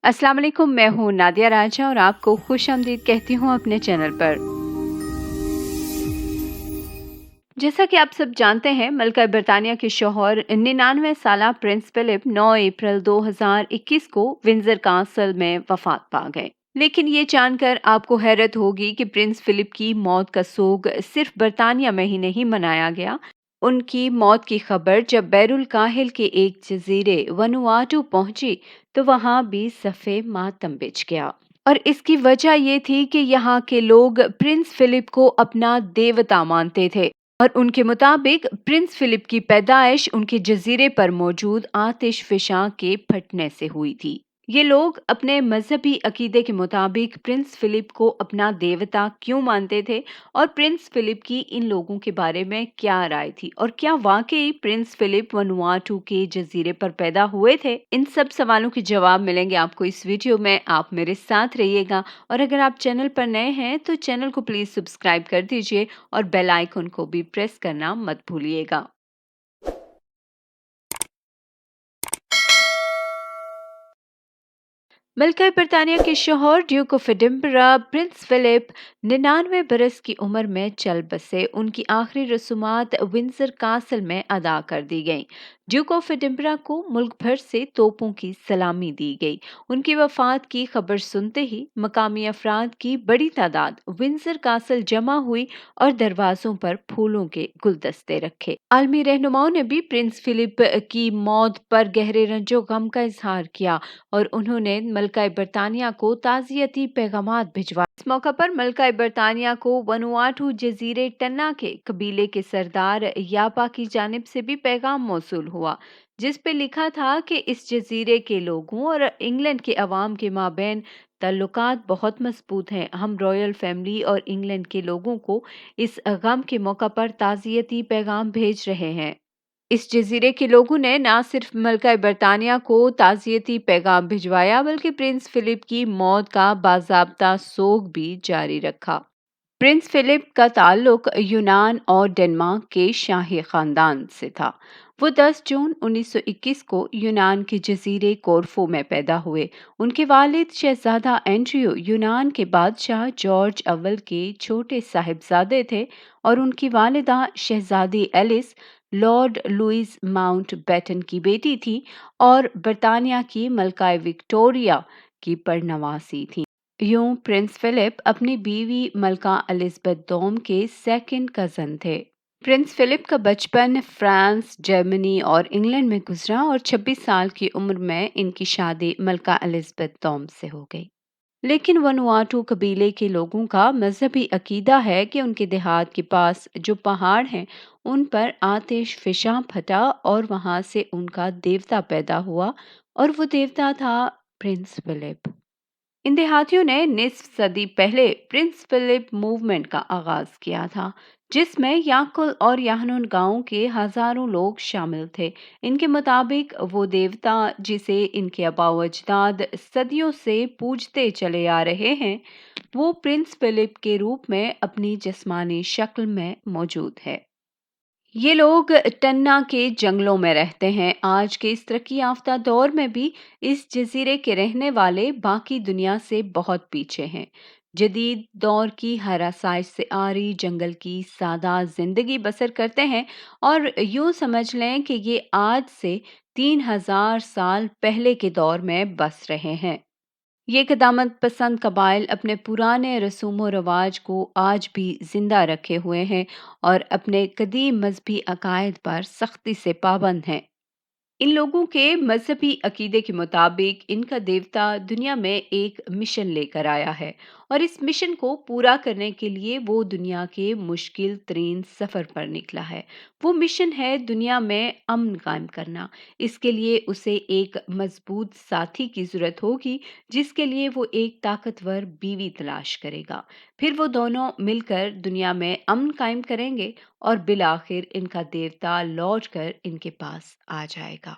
अस्सलाम वालेकुम, मैं हूँ नादिया राजा और आपको खुश आमदीद कहती हूँ अपने चैनल पर। जैसा कि आप सब जानते हैं, मलका बरतानिया के शौहर 99 साला प्रिंस फिलिप 9 अप्रैल 2021 को विंडसर कासल में वफात पा गए। लेकिन ये जानकर आपको हैरत होगी कि प्रिंस फिलिप की मौत का सोग सिर्फ बरतानिया में ही नहीं मनाया गया। उनकी मौत की खबर जब बैरुल काहिल के एक जजीरे वनुआटू पहुंची तो वहां भी सफ़े मातम बिछ गया। और इसकी वजह ये थी कि यहाँ के लोग प्रिंस फिलिप को अपना देवता मानते थे और उनके मुताबिक प्रिंस फिलिप की पैदाइश उनके जजीरे पर मौजूद आतिश फिशा के फटने से हुई थी। ये लोग अपने मजहबी अकीदे के मुताबिक प्रिंस फिलिप को अपना देवता क्यों मानते थे और प्रिंस फिलिप की इन लोगों के बारे में क्या राय थी और क्या वाकई प्रिंस फिलिप वनुआटू के जजीरे पर पैदा हुए थे। इन सब सवालों के जवाब मिलेंगे आपको इस वीडियो में। आप मेरे साथ रहिएगा और अगर आप चैनल पर नए हैं तो चैनल को प्लीज सब्सक्राइब कर दीजिए और बेल आइकन को भी प्रेस करना मत भूलिएगा। मलका बरतानिया के शौहर duke of Edinburgh prince Philip 99 बरस की उम्र में चल बसे। उनकी आखिरी रसूमात विंडसर कासल में अदा कर दी गईं। ड्यूक ऑफ एडिनबरा को मुल्क भर से तोपों की सलामी दी गई। उनकी वफात की खबर सुनते ही मकामी अफराद की बड़ी तादाद विंडसर कासल जमा हुई और दरवाजों पर फूलों के गुलदस्ते रखे। आलमी रहनुमाओं ने भी प्रिंस फिलिप की मौत पर गहरे रंजो गम का इजहार किया और उन्होंने मलका बरतानिया को ताज़ियती पैगामात भिजवाए। इस मौका पर मलका बरतानिया को वनुआटू जजीरे टन्ना के कबीले के सरदार यापा की जानिब से भी पैगाम मौसूल हुआ, जिस पे लिखा था कि इस जजीरे के लोगों और इंग्लैंड के अवाम के माबैन ताल्लुकात बहुत मजबूत हैं। हम रॉयल फैमिली और इंग्लैंड के लोगों को इस गम के मौका पर ताज़ियती पैगाम भेज रहे हैं। इस जजीरे के लोगों ने न सिर्फ मलका बरतानिया को ताज़ियती पैगाम भिजवाया बल्कि प्रिंस फिलिप की मौत का बाज़ाब्ता सोग भी जारी रखा। प्रिंस फिलिप का ताल्लुक यूनान और डेनमार्क के शाही खानदान से था। वो 10 जून 1921 को यूनान के जजीरे कोरफू में पैदा हुए। उनके वालिद शहजादा एंड्रयू यूनान के बादशाह जॉर्ज अव्वल के छोटे साहिबजादे थे और उनकी वालिदा शहजादी Alice lord Louis Mountbatten की बेटी थी और बरतानिया की मलकाए विक्टोरिया की परनवासी थी। यूं प्रिंस फिलिप अपनी बीवी मलका एलिजाबेथ दोम के सेकंड कजन थे। प्रिंस फिलिप का बचपन फ्रांस, जर्मनी और इंग्लैंड में गुजरा और 26 साल की उम्र में इनकी शादी मलका एलिजाबेथ दोम से हो गई। लेकिन वनुआटू कबीले के लोगों का मजहबी अकीदा है कि उनके देहात के पास जो पहाड़ हैं उन पर आतिश फिशा फटा और वहां से उनका देवता पैदा हुआ और वो देवता था प्रिंस फिलिप। इन देहातियों ने निस्फ सदी पहले प्रिंस फिलिप मूवमेंट का आगाज किया था, जिसमें याकुल और याहनून गांवों के हजारों लोग शामिल थे। इनके मुताबिक वो देवता जिसे इनके आबाओ अजदाद सदियों से पूजते चले आ रहे हैं, वो प्रिंस फिलिप के रूप में अपनी जिस्मानी शक्ल में मौजूद है। ये लोग टन्ना के जंगलों में रहते हैं। आज के इस तरक्की याफ्ता दौर में भी इस जजीरे के रहने वाले बाकी दुनिया से बहुत पीछे हैं। जदीद दौर की हरासाइश से आरी जंगल की सादा जिंदगी बसर करते हैं और यूं समझ लें कि ये आज से 3000 साल पहले के दौर में बस रहे हैं। ये क़दामत पसंद कबाइल अपने पुराने रसूम व रवाज को आज भी जिंदा रखे हुए हैं और अपने कदीम मजहबी अकायद पर सख्ती से पाबंद हैं। इन लोगों के मजहबी अकीदे के मुताबिक इनका देवता दुनिया में एक मिशन लेकर आया है और इस मिशन को पूरा करने के लिए वो दुनिया के मुश्किल तरीन सफ़र पर निकला है। वो मिशन है दुनिया में अमन कायम करना। इसके लिए उसे एक मजबूत साथी की ज़रूरत होगी, जिसके लिए वो एक ताकतवर बीवी तलाश करेगा। फिर वो दोनों मिलकर दुनिया में अमन कायम करेंगे और बिलाखिर इनका देवता लौटकर इनके पास आ जाएगा।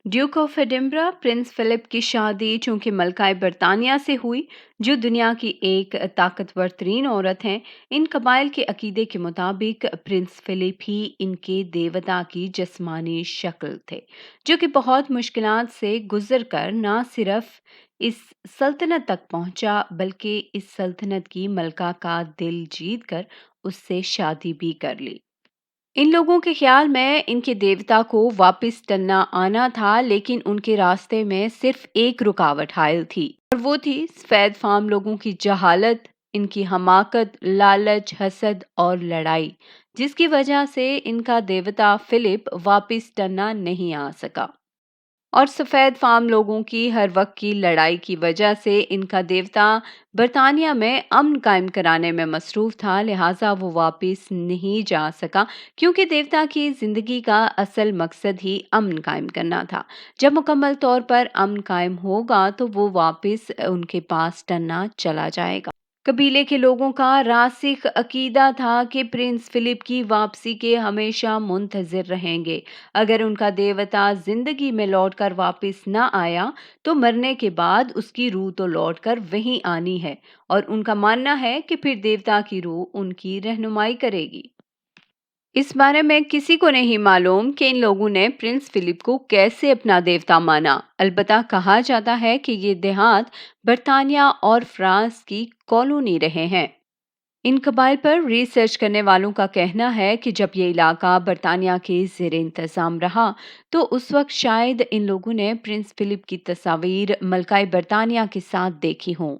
Duke of Edinburgh prince Philip की शादी चूंकि मलकाई बरतानिया से हुई, जो दुनिया की एक ताकतवर तरीन औरत हैं, इन कबाइल के अकीदे के मुताबिक प्रिंस फिलिप ही इनके देवता की जिस्मानी शक्ल थे, जो कि बहुत मुश्किलात से गुजर कर ना सिर्फ इस सल्तनत तक पहुंचा बल्कि इस सल्तनत की मलका का दिल जीत कर उससे शादी भी कर ली। इन लोगों के ख्याल में इनके देवता को वापस टलना आना था, लेकिन उनके रास्ते में सिर्फ एक रुकावट हायल थी, और वो थी सफेद फार्म लोगों की जहालत, इनकी हमाकत, लालच, हसद और लड़ाई, जिसकी वजह से इनका देवता फिलिप वापस टलना नहीं आ सका। और सफ़ेद फार्म लोगों की हर वक्त की लड़ाई की वजह से इनका देवता बरतानिया में अमन कायम कराने में मसरूफ़ था, लिहाजा वो वापस नहीं जा सका, क्योंकि देवता की ज़िंदगी का असल मकसद ही अमन कायम करना था। जब मुकम्मल तौर पर अमन कायम होगा तो वो वापस उनके पास टलना चला जाएगा। कबीले के लोगों का रासिख अकीदा था कि प्रिंस फिलिप की वापसी के हमेशा मुंतज़िर रहेंगे। अगर उनका देवता जिंदगी में लौटकर वापस न आया तो मरने के बाद उसकी रूह तो लौटकर वहीं आनी है, और उनका मानना है कि फिर देवता की रूह उनकी रहनुमाई करेगी। इस बारे में किसी को नहीं मालूम कि इन लोगों ने प्रिंस फिलिप को कैसे अपना देवता माना। अलबत्ता कहा जाता है कि ये देहात बरतानिया और फ्रांस की कॉलोनी रहे हैं। इन कबाइल पर रिसर्च करने वालों का कहना है कि जब ये इलाका बरतानिया के ज़ेर इंतज़ाम रहा तो उस वक्त शायद इन लोगों ने प्रिंस फिलिप की तस्वीर मलकाई बरतानिया के साथ देखी हों।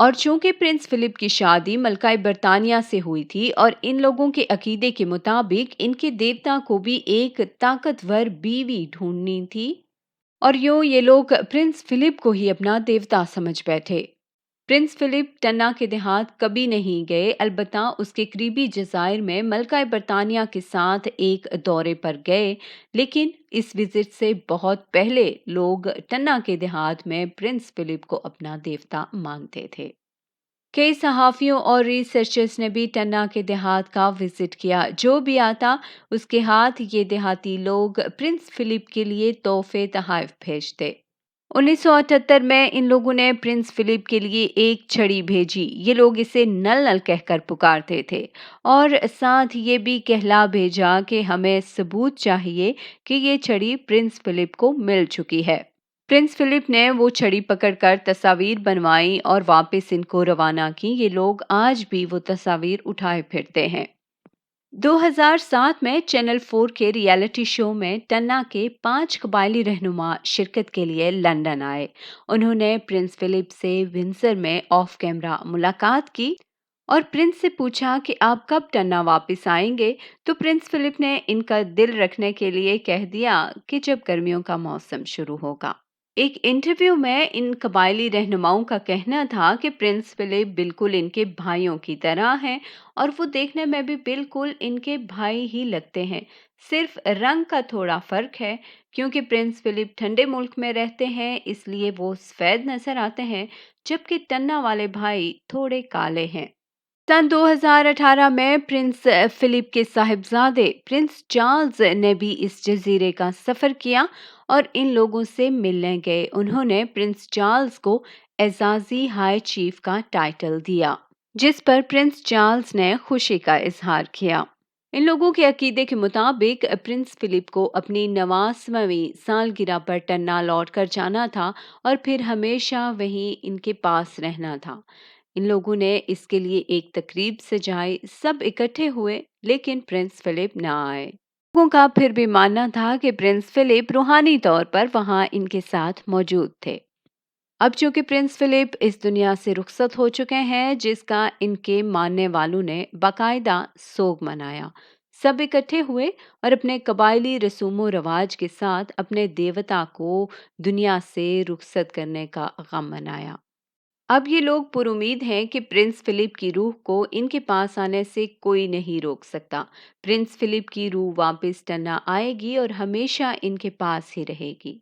और चूंकि प्रिंस फिलिप की शादी मलकाई बरतानिया से हुई थी और इन लोगों के अकीदे के मुताबिक इनके देवता को भी एक ताकतवर बीवी ढूंढनी थी, और यूं ये लोग प्रिंस फिलिप को ही अपना देवता समझ बैठे। प्रिंस फिलिप टन्ना के देहात कभी नहीं गए, अलबत्ता उसके करीबी जजायर में मलकाई बरतानिया के साथ एक दौरे पर गए, लेकिन इस विजिट से बहुत पहले लोग टन्ना के देहात में प्रिंस फिलिप को अपना देवता मानते थे। कई सहाफ़ियों और रिसर्चर्स ने भी टन्ना के देहात का विजिट किया। जो भी आता उसके हाथ ये देहाती लोग प्रिंस फिलिप के लिए तोहफे तोहफ़ भेजते। 1978 में इन लोगों ने प्रिंस फिलिप के लिए एक छड़ी भेजी। ये लोग इसे नल नल कहकर पुकारते थे, और साथ ये भी कहला भेजा कि हमें सबूत चाहिए कि ये छड़ी प्रिंस फिलिप को मिल चुकी है। प्रिंस फिलिप ने वो छड़ी पकड़कर तस्वीर बनवाई और वापस इनको रवाना की। ये लोग आज भी वो तस्वीर उठाए फिरते हैं। 2007 में चैनल 4 के रियलिटी शो में टन्ना के 5 कबायली रहनुमा शिरकत के लिए लंदन आए। उन्होंने प्रिंस फिलिप से विंडसर में ऑफ कैमरा मुलाकात की और प्रिंस से पूछा कि आप कब टन्ना वापस आएंगे। तो प्रिंस फिलिप ने इनका दिल रखने के लिए कह दिया कि जब गर्मियों का मौसम शुरू होगा। एक इंटरव्यू में इन कबायली रहनुमाओं का कहना था कि प्रिंस फिलिप बिल्कुल इनके भाइयों की तरह हैं, और वो देखने में भी बिल्कुल इनके भाई ही लगते हैं। सिर्फ रंग का थोड़ा फर्क है, क्योंकि प्रिंस फिलिप ठंडे मुल्क में रहते हैं इसलिए वो सफ़ेद नजर आते हैं, जबकि टन्ना वाले भाई थोड़े काले हैं। सन 2018 में प्रिंस फिलिप के साहिबजादे प्रिंस चार्ल्स ने भी इस जजीरे का सफ़र किया और इन लोगों से मिलने गए। उन्होंने प्रिंस चार्ल्स को एजाजी हाई चीफ का टाइटल दिया, जिस पर प्रिंस चार्ल्स ने खुशी का इजहार किया। इन लोगों के अकीदे के मुताबिक प्रिंस फिलिप को अपनी 90वीं सालगिरह पर टन्ना लौट कर जाना था और फिर हमेशा वहीं इनके पास रहना था। इन लोगों ने इसके लिए एक तकरीब सजाई, सब इकट्ठे हुए, लेकिन प्रिंस फिलिप ना आए। लोगों का फिर भी मानना था कि प्रिंस फिलिप रूहानी तौर पर वहां इनके साथ मौजूद थे। अब चूंकि प्रिंस फिलिप इस दुनिया से रुखसत हो चुके हैं, जिसका इनके मानने वालों ने बाकायदा सोग मनाया, सब इकट्ठे हुए और अपने कबायली रसूमो रवाज के साथ अपने देवता को दुनिया से रुखसत करने का गम मनाया। अब ये लोग पुरुमीद हैं कि प्रिंस फिलिप की रूह को इनके पास आने से कोई नहीं रोक सकता। प्रिंस फिलिप की रूह वापस टन्ना आएगी और हमेशा इनके पास ही रहेगी।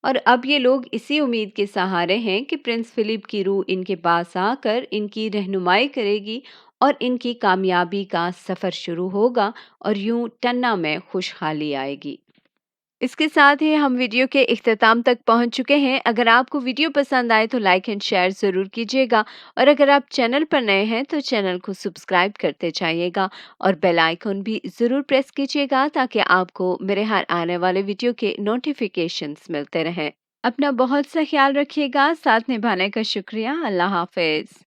और अब ये लोग इसी उम्मीद के सहारे हैं कि प्रिंस फिलिप की रूह इनके पास आकर इनकी रहनुमाई करेगी और इनकी कामयाबी का सफ़र शुरू होगा और यूं टन्ना में खुशहाली आएगी। اس کے ساتھ ہی ہم ویڈیو کے اختتام تک پہنچ چکے ہیں۔ اگر آپ کو ویڈیو پسند آئے تو لائک اینڈ شیئر ضرور کیجیے گا، اور اگر آپ چینل پر نئے ہیں تو چینل کو سبسکرائب کرتے جائیے گا اور بیل آئیکن بھی ضرور پریس کیجیے گا تاکہ آپ کو میرے ہر آنے والے ویڈیو کے نوٹیفیکیشنز ملتے رہیں۔ اپنا بہت سا خیال رکھیے گا، ساتھ نبھانے کا شکریہ۔ اللہ حافظ۔